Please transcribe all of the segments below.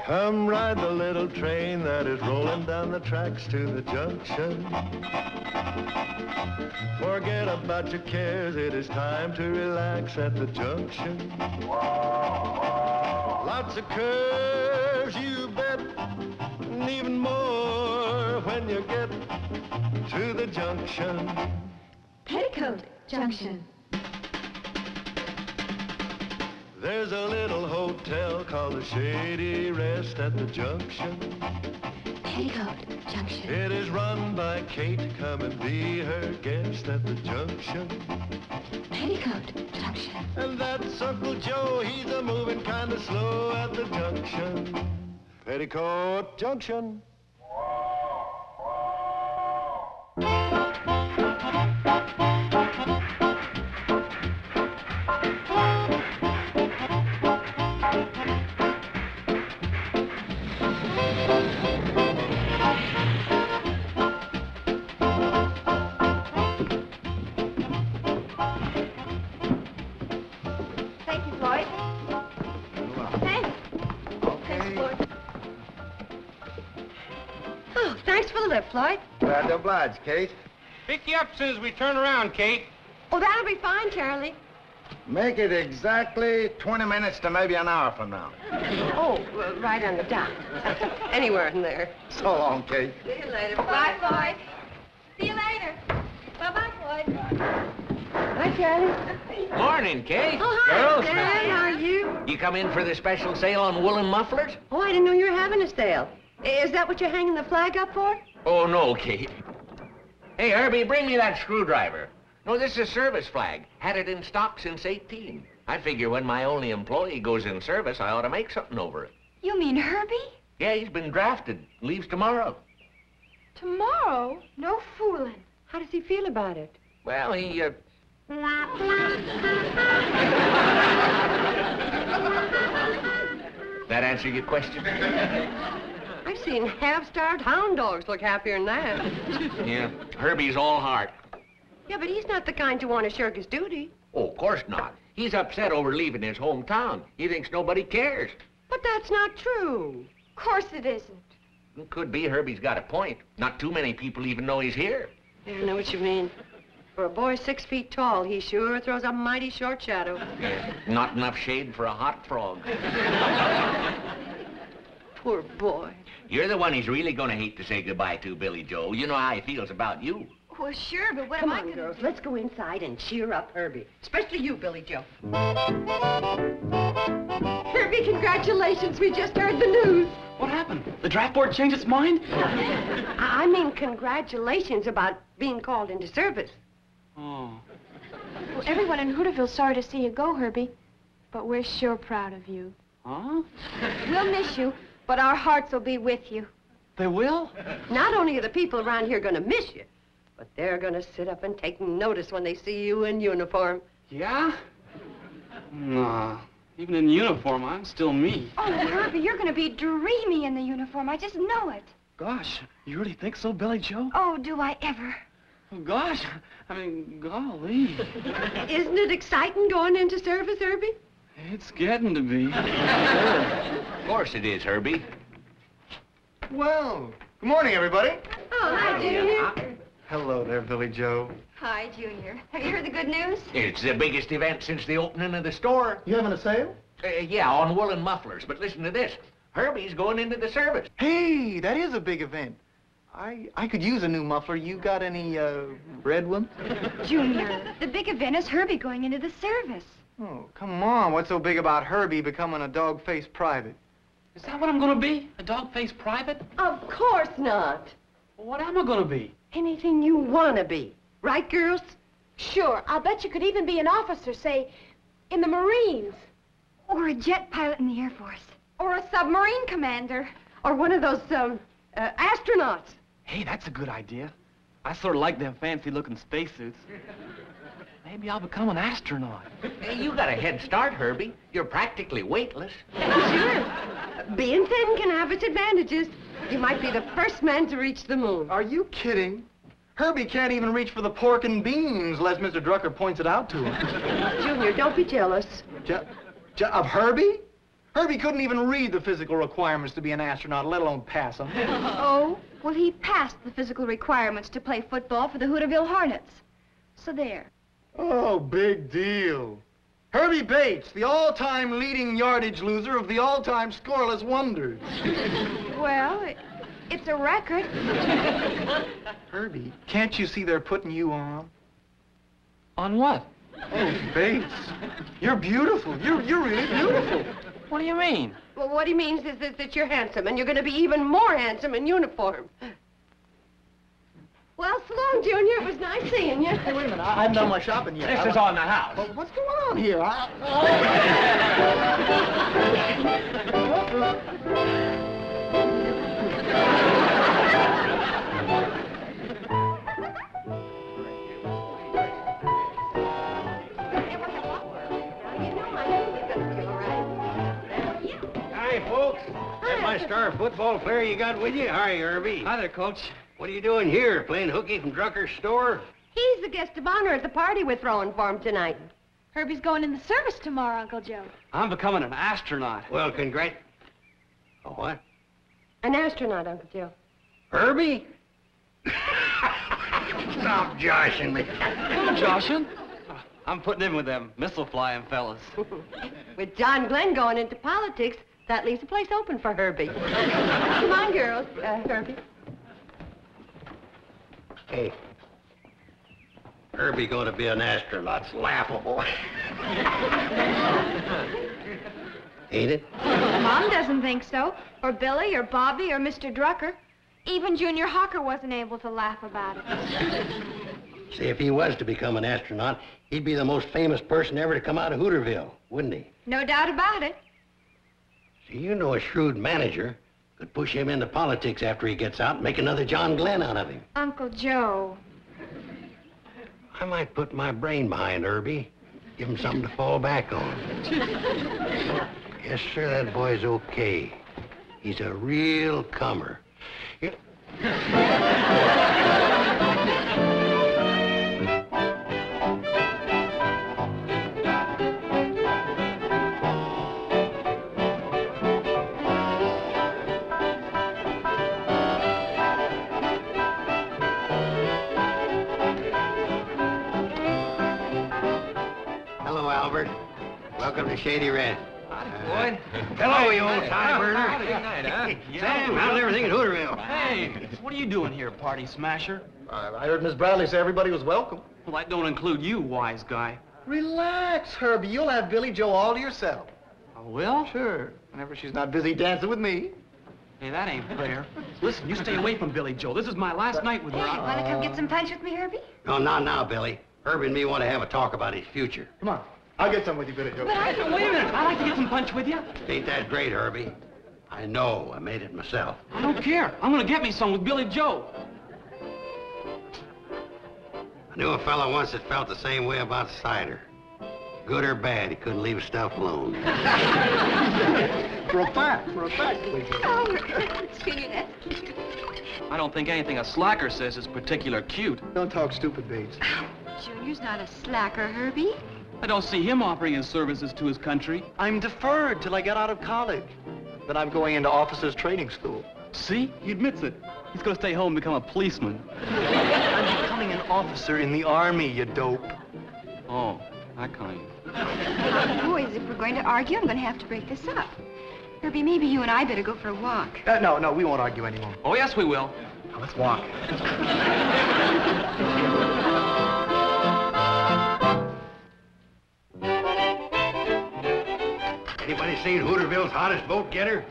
Come ride the little train that is rolling down the tracks to the junction. Forget about your cares, it is time to relax at the junction. Lots of curves, you bet, and even more when you get to the junction. Petticoat Junction. There's a little hotel called the Shady Rest at the junction. Petticoat Junction. It is run by Kate. Come and be her guest at the junction. Petticoat Junction. And that's Uncle Joe. He's a moving kind of slow at the junction. Petticoat Junction. Floyd? Glad to oblige, Kate. Pick you up as soon as we turn around, Kate. Oh, that'll be fine, Charlie. Make it exactly 20 minutes to maybe an hour from now. Oh, right on the dot. Anywhere in there. So long, Kate. See you later. Bye, Floyd. See you later. Bye-bye, Floyd. Hi, Charlie. Morning, Kate. Oh, hi, Girls. Dan. How are you? You come in for the special sale on woolen mufflers? Oh, I didn't know you were having a sale. Is that what you're hanging the flag up for? Oh, no, Kate. Hey, Herby, bring me that screwdriver. No, this is a service flag. Had it in stock since 18. I figure when my only employee goes in service, I ought to make something over it. You mean Herby? Yeah, he's been drafted. Leaves tomorrow. Tomorrow? No fooling. How does he feel about it? Well, he, That answer your question? I've seen half-starved hound dogs look happier than that. Yeah, Herby's all heart. Yeah, but he's not the kind to want to shirk his duty. Oh, of course not. He's upset over leaving his hometown. He thinks nobody cares. But that's not true. Of course it isn't. It could be Herby's got a point. Not too many people even know he's here. Yeah, I know what you mean. For a boy 6 feet tall, he sure throws a mighty short shadow. Yeah, not enough shade for a hot frog. Poor boy. You're the one he's really gonna hate to say goodbye to, Billie Jo. You know how he feels about you. Well, sure, but what Come am I on, gonna girls. do? Let's go inside and cheer up Herby. Especially you, Billie Jo. Herby, congratulations. We just heard the news. What happened? The draft board changed its mind? I mean congratulations about being called into service. Oh. Well, everyone in Hooterville's sorry to see you go, Herby. But we're sure proud of you. Huh? We'll miss you, but our hearts will be with you. They will? Not only are the people around here going to miss you, but they're going to sit up and take notice when they see you in uniform. Yeah? Nah. Even in uniform, I'm still me. Oh, Herby, you're going to be dreamy in the uniform. I just know it. Gosh, you really think so, Billie Jo? Oh, do I ever? Oh, gosh, I mean, golly. Isn't it exciting going into service, Herby? It's getting to be. Of course it is, Herby. Well, good morning, everybody. Oh, hi, Junior. Hello there, Billie Jo. Hi, Junior. Have you heard the good news? It's the biggest event since the opening of the store. You having a sale? Yeah, on woolen mufflers. But listen to this. Herby's going into the service. Hey, that is a big event. I could use a new muffler. You got any, red ones? Junior, the big event is Herby going into the service. Oh, come on. What's so big about Herby becoming a dog-faced private? Is that what I'm gonna be? A dog-faced private? Of course not. Well, what am I gonna be? Anything you want to be. Right, girls? Sure, I'll bet you could even be an officer, say, in the Marines. Or a jet pilot in the Air Force. Or a submarine commander. Or one of those, astronauts. Hey, that's a good idea. I sort of like them fancy-looking spacesuits. Maybe I'll become an astronaut. Hey, you got a head start, Herby. You're practically weightless. Sure. Being thin can have its advantages. You might be the first man to reach the moon. Are you kidding? Herby can't even reach for the pork and beans unless Mr. Drucker points it out to him. Junior, don't be jealous. Of Herby? Herbie couldn't even read the physical requirements to be an astronaut, let alone pass them. Oh, well, he passed the physical requirements to play football for the Hooterville Hornets. So there. Oh, big deal. Herby Bates, the all-time leading yardage loser of the all-time scoreless wonders. Well, it's a record. Herbie, can't you see they're putting you on? On what? Oh, Bates, you're beautiful. You're really beautiful. What do you mean? Well, what he means is that you're handsome, and you're going to be even more handsome in uniform. Well, so long, Junior. It was nice seeing you. Hey, wait a minute. I haven't done my shopping yet. This is on the house. Well, what's going on here? Hi, folks. That my star football player you got with you? Hi, Herby. Hi there, Coach. What are you doing here? Playing hooky from Drucker's store? He's the guest of honor at the party we're throwing for him tonight. Herbie's going in the service tomorrow, Uncle Joe. I'm becoming an astronaut. Well, Oh, what? An astronaut, Uncle Joe. Herby? Stop joshing me. Joshing? I'm putting in with them missile-flying fellas. With John Glenn going into politics, that leaves a place open for Herbie. Come on, girls. Herbie. Hey. Herby going to be an astronaut's laughable. Ain't it? Mom doesn't think so. Or Billy, or Bobby, or Mr. Drucker. Even Junior Hawker wasn't able to laugh about it. See, if he was to become an astronaut, he'd be the most famous person ever to come out of Hooterville, wouldn't he? No doubt about it. See, you know a shrewd manager could push him into politics after he gets out and make another John Glenn out of him. Uncle Joe. I might put my brain behind Herby. Give him something to fall back on. Yes, sir, that boy's okay. He's a real comer. Hello, Albert. Welcome to Shady Red. Boyd. Hello, you old tie burner. Howdy, good night, huh? Sam, how's everything in Hooterville? Hey, what are you doing here, party smasher? I heard Miss Bradley say everybody was welcome. Well, that don't include you, wise guy. Relax, Herbie. You'll have Billie Jo all to yourself. I will? Sure. Whenever she's not busy dancing with me. Hey, that ain't fair. Listen, you stay away from Billie Jo. This is my last night with her. Hey, want to come get some punch with me, Herbie? No, not now, Billy. Herbie and me want to have a talk about his future. Come on. I'll get some with you, Billie Jo. Wait a minute. I'd like to get some punch with you. Ain't that great, Herbie? I know. I made it myself. I don't care. I'm gonna get me some with Billie Jo. I knew a fella once that felt the same way about cider. Good or bad, he couldn't leave his stuff alone. For a fact, Billie Jo. Oh, Junior, I don't think anything a slacker says is particular cute. Don't talk stupid, Bates. Junior's not a slacker, Herbie. I don't see him offering his services to his country. I'm deferred till I get out of college. Then I'm going into officers' training school. See? He admits it. He's gonna stay home and become a policeman. I'm becoming an officer in the Army, you dope. Oh, that kind. Boys, if we're going to argue, I'm going to have to break this up. Herbie, maybe you and I better go for a walk. No, we won't argue anymore. Oh, yes, we will. Now, let's walk. Anybody seen Hooterville's hottest vote getter?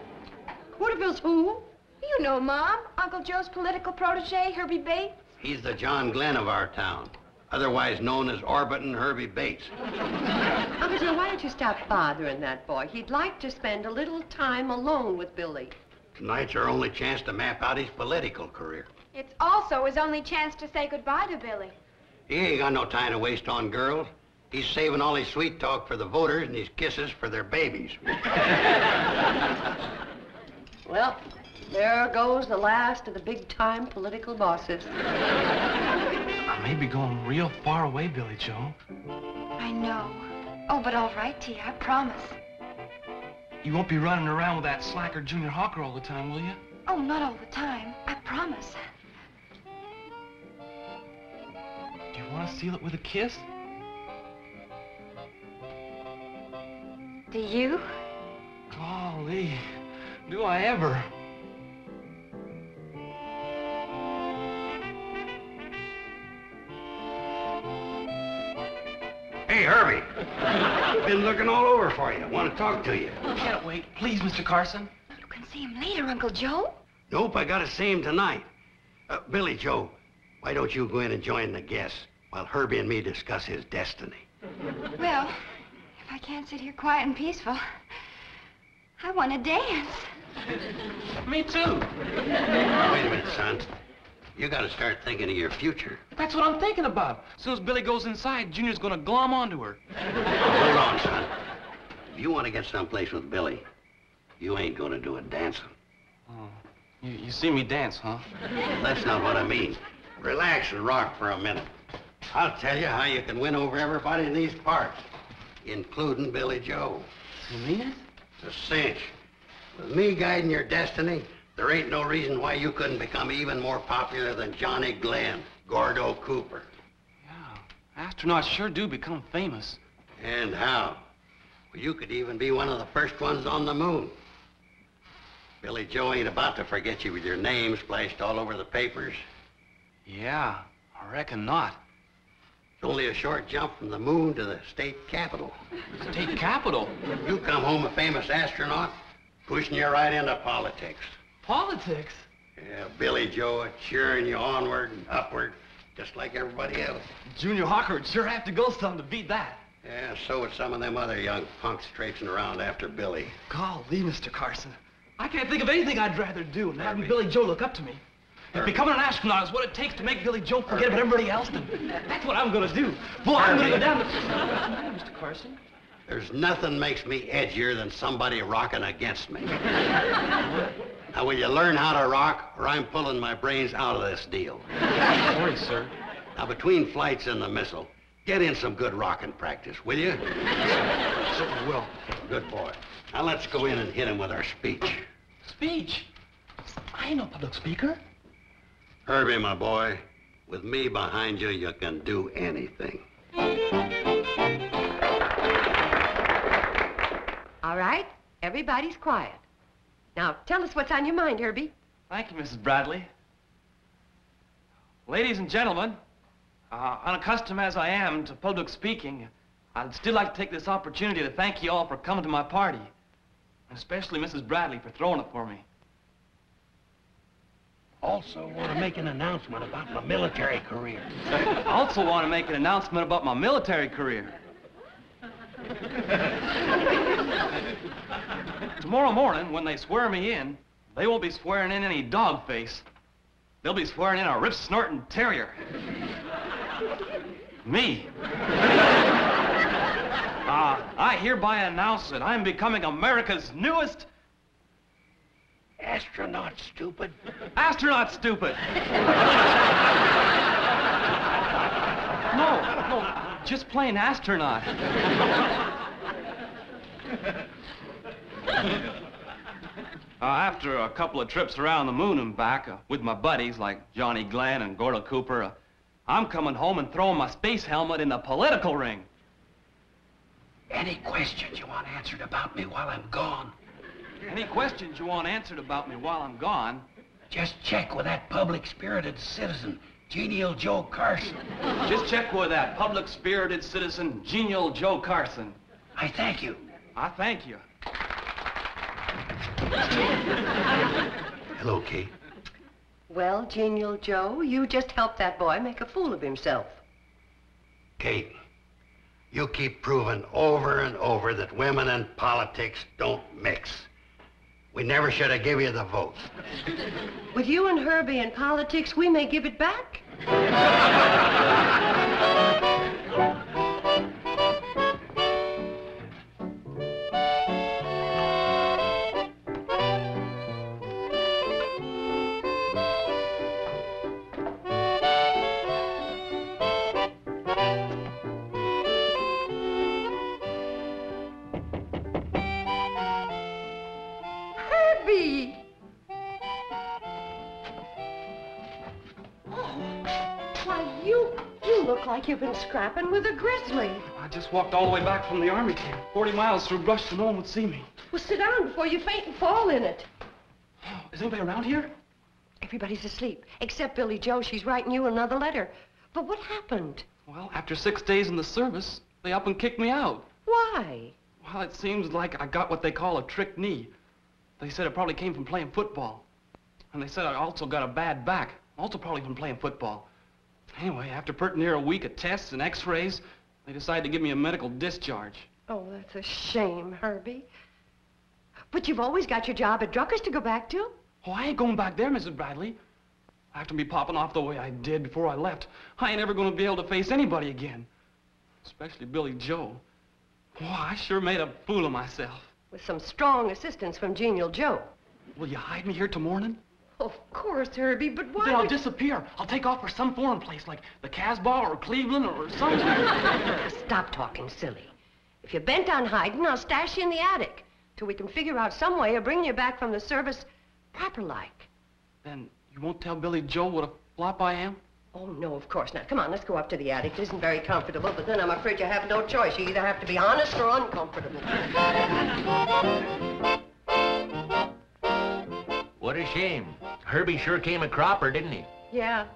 Hooterville's who? You know, Mom. Uncle Joe's political protege, Herby Bates. He's the John Glenn of our town, otherwise known as Orbitin' Herby Bates. Uncle Joe, why don't you stop bothering that boy? He'd like to spend a little time alone with Billy. Tonight's our only chance to map out his political career. It's also his only chance to say goodbye to Billy. He ain't got no time to waste on girls. He's saving all his sweet talk for the voters and his kisses for their babies. Well, there goes the last of the big-time political bosses. I may be going real far away, Billie Jo. I know. Oh, but all right, T, I promise. You won't be running around with that slacker Junior Hawker all the time, will you? Oh, not all the time. I promise. Do you want to seal it with a kiss? Do you? Golly, do I ever? Hey, Herby. Been looking all over for you. Want to talk to you. Can't wait. Please, Mr. Carson. You can see him later, Uncle Joe. Nope, I gotta see him tonight. Billie Jo, why don't you go in and join the guests while Herby and me discuss his destiny? Well, if I can't sit here quiet and peaceful, I want to dance. Me too. Wait a minute, son. You gotta start thinking of your future. That's what I'm thinking about. As soon as Billy goes inside, Junior's gonna glom onto her. Hold on, son. If you want to get someplace with Billy, you ain't gonna do it dancing. Oh, you see me dance, huh? That's not what I mean. Relax and rock for a minute. I'll tell you how you can win over everybody in these parts, including Billie Jo. You mean it? It's a cinch. With me guiding your destiny, there ain't no reason why you couldn't become even more popular than Johnny Glenn, Gordo Cooper. Yeah, astronauts sure do become famous. And how? Well, you could even be one of the first ones on the moon. Billie Jo ain't about to forget you with your name splashed all over the papers. Yeah, I reckon not. It's only a short jump from the moon to the state capitol. State capitol? You come home a famous astronaut, pushing you right into politics. Politics? Yeah, Billie Jo cheering you onward and upward, just like everybody else. Junior Hawker would sure have to go some to beat that. Yeah, so would some of them other young punks traipsing around after Billy. Golly, Mr. Carson. I can't think of anything I'd rather do than having Billie Jo look up to me. If becoming an astronaut is what it takes to make Billie Jo forget about everybody else, then that's what I'm gonna do. Boy, I'm gonna go down to... Mr. Carson? There's nothing makes me edgier than somebody rocking against me. Now, will you learn how to rock, or I'm pulling my brains out of this deal? Sorry, sir. Now, between flights and the missile, get in some good rocking practice, will you? Certainly will. Good boy. Now, let's go in and hit him with our speech. Speech? I ain't no public speaker. Herby, my boy, with me behind you, you can do anything. All right, everybody's quiet. Now, tell us what's on your mind, Herby. Thank you, Mrs. Bradley. Ladies and gentlemen, unaccustomed as I am to public speaking, I'd still like to take this opportunity to thank you all for coming to my party, and especially Mrs. Bradley for throwing it for me. Also want to make an announcement about my military career. I also want to make an announcement about my military career. Tomorrow morning, when they swear me in, they won't be swearing in any dog face. They'll be swearing in a rip-snorting terrier. Me. I hereby announce that I'm becoming America's newest... Astronaut, stupid. Astronaut, stupid. No, just plain astronaut. After a couple of trips around the moon and back with my buddies like Johnny Glenn and Gordo Cooper, I'm coming home and throwing my space helmet in the political ring. Any questions you want answered about me while I'm gone? Any questions you want answered about me while I'm gone? Just check with that public-spirited citizen, Genial Joe Carson. Just check with that public-spirited citizen, Genial Joe Carson. I thank you. I thank you. Hello, Kate. Well, Genial Joe, you just helped that boy make a fool of himself. Kate, you keep proving over and over that women and politics don't mix. We never should have given you the vote. With you and Herby in politics, we may give it back. Herbie! Why, you look like you've been scrapping with a grizzly. I just walked all the way back from the army camp, 40 miles through brush so no one would see me. Well, sit down before you faint and fall in it. Is anybody around here? Everybody's asleep, except Billie Jo. She's writing you another letter. But what happened? Well, after 6 days in the service, they up and kicked me out. Why? Well, it seems like I got what they call a trick knee. They said it probably came from playing football. And they said I also got a bad back, also probably from playing football. Anyway, after pretty near a week of tests and x-rays, they decided to give me a medical discharge. Oh, that's a shame, Herbie. But you've always got your job at Drucker's to go back to. Oh, I ain't going back there, Mrs. Bradley. After me popping off the way I did before I left, I ain't ever going to be able to face anybody again. Especially Billie Jo. Oh, I sure made a fool of myself. With some strong assistance from Genial Joe. Will you hide me here till morning? Of course, Herbie, but why Then I'll would- disappear. I'll take off for some foreign place like the Casbah or Cleveland or somewhere. Stop talking silly. If you're bent on hiding, I'll stash you in the attic till we can figure out some way of bringing you back from the service proper-like. Then you won't tell Billie Jo what a flop I am? Oh, no, of course not. Come on, let's go up to the attic. It isn't very comfortable, but then I'm afraid you have no choice. You either have to be honest or uncomfortable. What a shame. Herbie sure came a cropper, didn't he? Yeah.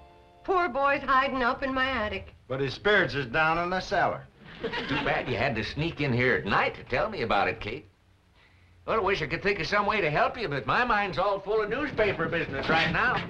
Poor boy's hiding up in my attic. But his spirits is down in the cellar. Too bad you had to sneak in here at night to tell me about it, Kate. Well, I wish I could think of some way to help you, but my mind's all full of newspaper business right now.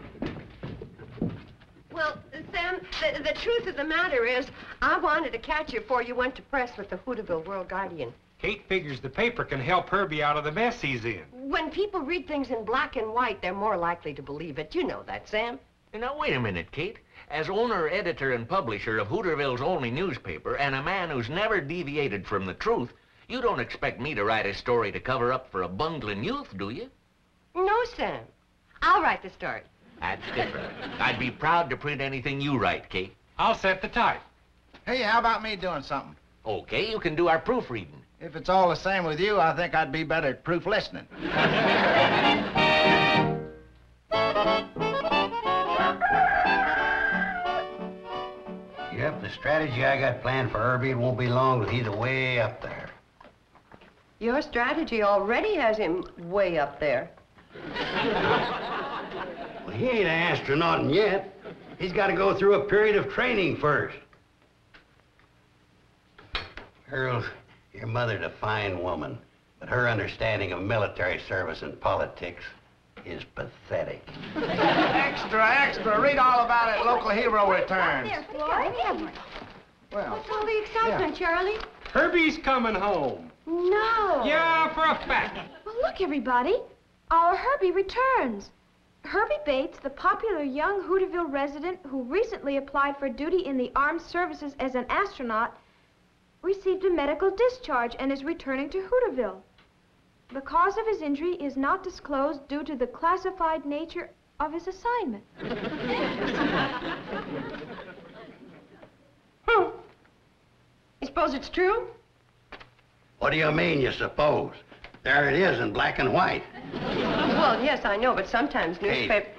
Well, Sam, the truth of the matter is, I wanted to catch you before you went to press with the Hooterville World Guardian. Kate figures the paper can help Herbie out of the mess he's in. When people read things in black and white, they're more likely to believe it. You know that, Sam. Now, wait a minute, Kate. As owner, editor, and publisher of Hooterville's only newspaper, and a man who's never deviated from the truth, you don't expect me to write a story to cover up for a bungling youth, do you? No, Sam. I'll write the story. That's different. I'd be proud to print anything you write, Kate. I'll set the type. Hey, how about me doing something? Okay, you can do our proofreading. If it's all the same with you, I think I'd be better at proof listening. Yep, the strategy I got planned for Herbie, it won't be long till he's way up there. Your strategy already has him way up there. Well, he ain't an astronaut yet. He's got to go through a period of training first. Girls, your mother's a fine woman, but her understanding of military service and politics is pathetic. Extra, extra. Read all about it. Local hero returns. Well, What's all the excitement, Charlie? Herbie's coming home. No. Yeah, for a fact. Well, look, everybody. Our Herbie returns. Herby Bates, the popular young Hooterville resident who recently applied for duty in the armed services as an astronaut, received a medical discharge and is returning to Hooterville. The cause of his injury is not disclosed due to the classified nature of his assignment. You suppose it's true? What do you mean, you suppose? There it is in black and white. Well, yes, I know, but sometimes newspaper... Hey,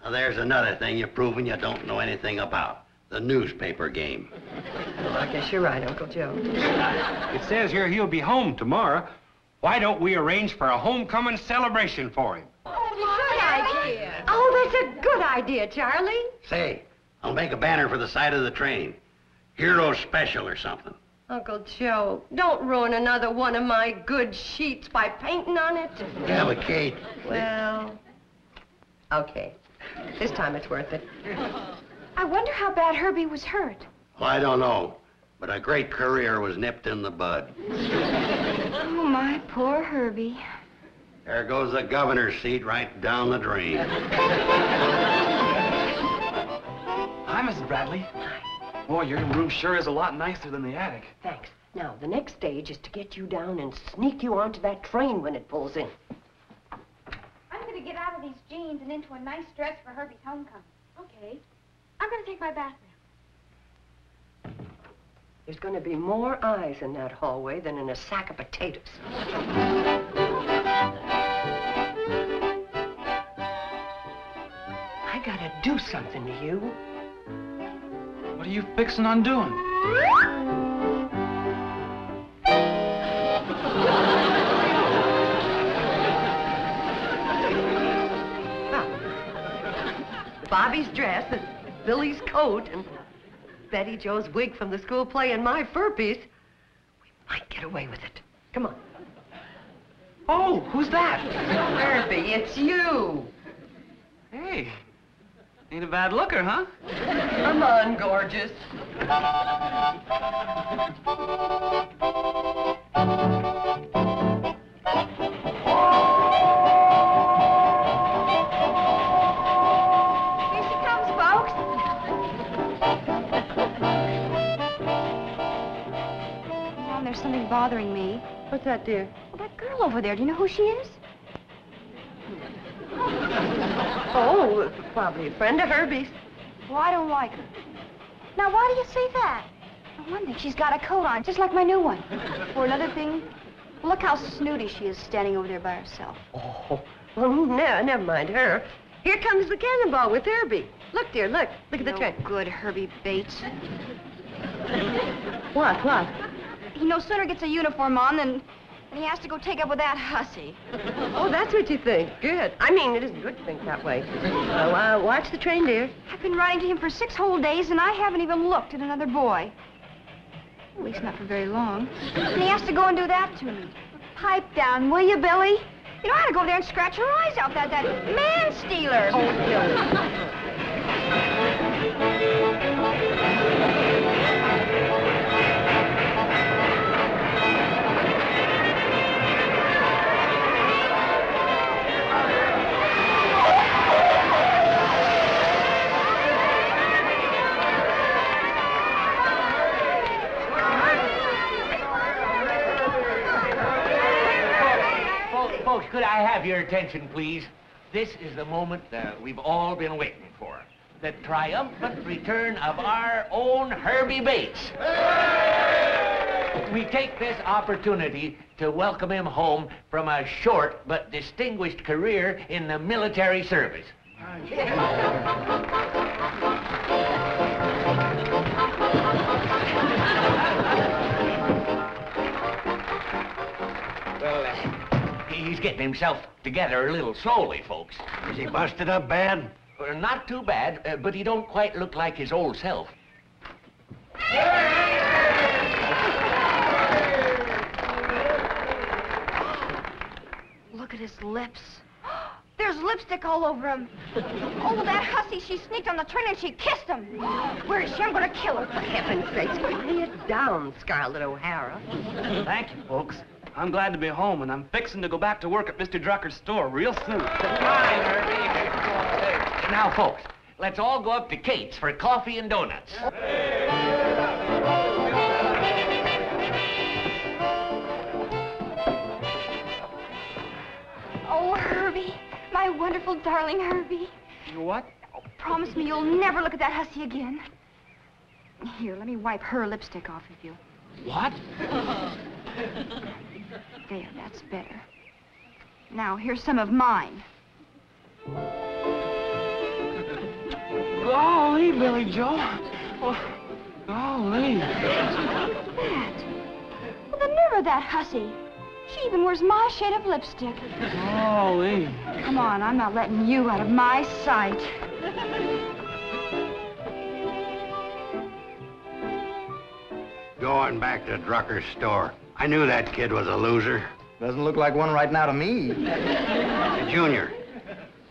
now there's another thing you're proving you don't know anything about. The newspaper game. Well, I guess you're right, Uncle Joe. It says here he'll be home tomorrow. Why don't we arrange for a homecoming celebration for him? Good idea. Oh, that's a good idea, Charlie. Say, I'll make a banner for the side of the train. Hero special or something. Uncle Joe, don't ruin another one of my good sheets by painting on it. Yeah, but Kate... Well, okay. This time it's worth it. I wonder how bad Herbie was hurt. Well, I don't know, but a great career was nipped in the bud. Oh, my poor Herbie. There goes the governor's seat right down the drain. Hi, Mrs. Bradley. Boy, your room sure is a lot nicer than the attic. Thanks. Now, the next stage is to get you down and sneak you onto that train when it pulls in. I'm going to get out of these jeans and into a nice dress for Herbie's homecoming. Okay. I'm going to take my bath now. There's going to be more eyes in that hallway than in a sack of potatoes. gotta do something to you. What are you fixing on doing? Bobby's dress and Billy's coat and Betty Jo's wig from the school play and my fur piece, we might get away with it. Come on. Oh, who's that? Herby, it's you. Hey, ain't a bad looker, huh? Come on, gorgeous. There's something bothering me. What's that, dear? Well, that girl over there, do you know who she is? Oh, probably a friend of Herby's. Well, I don't like her. Now, why do you say that? For one thing, she's got a coat on, just like my new one. For another thing, look how snooty she is standing over there by herself. Oh, well, never mind her. Here comes the cannonball with Herby. Look, dear, look. Look at the train. Good, Herby Bates. What? He no sooner gets a uniform on than he has to go take up with that hussy. Oh, that's what you think. Good. I mean, it isn't good to think that way. Watch the train, dear. I've been writing to him for 6 whole days, and I haven't even looked at another boy. At least not for very long. And he has to go and do that to me. Pipe down, will you, Billy? You know, I ought to go there and scratch her eyes out, that man-stealer. Oh, Billy. Folks, could I have your attention, please? This is the moment we've all been waiting for. The triumphant return of our own Herby Bates. We take this opportunity to welcome him home from a short but distinguished career in the military service. Well, he's getting himself together a little slowly, folks. Is he busted up bad? Not too bad, but he don't quite look like his old self. Look at his lips. There's lipstick all over him. Oh, that hussy, she sneaked on the train and she kissed him. Where is she? I'm going to kill her. For heaven's sakes, quiet down, Scarlett O'Hara. Thank you, folks. I'm glad to be home, and I'm fixing to go back to work at Mr. Drucker's store real soon. Fine, Herby. Now, folks, let's all go up to Kate's for coffee and donuts. Oh, Herby, my wonderful darling Herby. You what? Oh, promise me you'll never look at that hussy again. Here, let me wipe her lipstick off of you. What? There, that's better. Now, here's some of mine. Golly, Billie Jo. Oh, golly. That. Well, the nerve of that hussy. She even wears my shade of lipstick. Golly. Come on, I'm not letting you out of my sight. Going back to Drucker's store. I knew that kid was a loser. Doesn't look like one right now to me. Hey, Junior,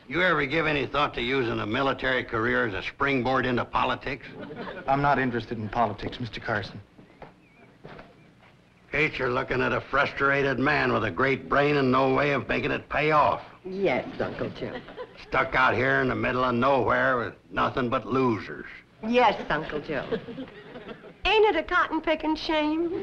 you ever give any thought to using a military career as a springboard into politics? I'm not interested in politics, Mr. Carson. Kate, you're looking at a frustrated man with a great brain and no way of making it pay off. Yes, Uncle Joe. Stuck out here in the middle of nowhere with nothing but losers. Yes, Uncle Joe. Ain't it a cotton-picking shame?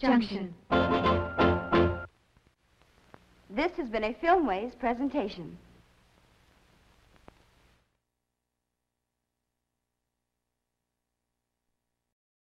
Junction. This has been a Filmways presentation.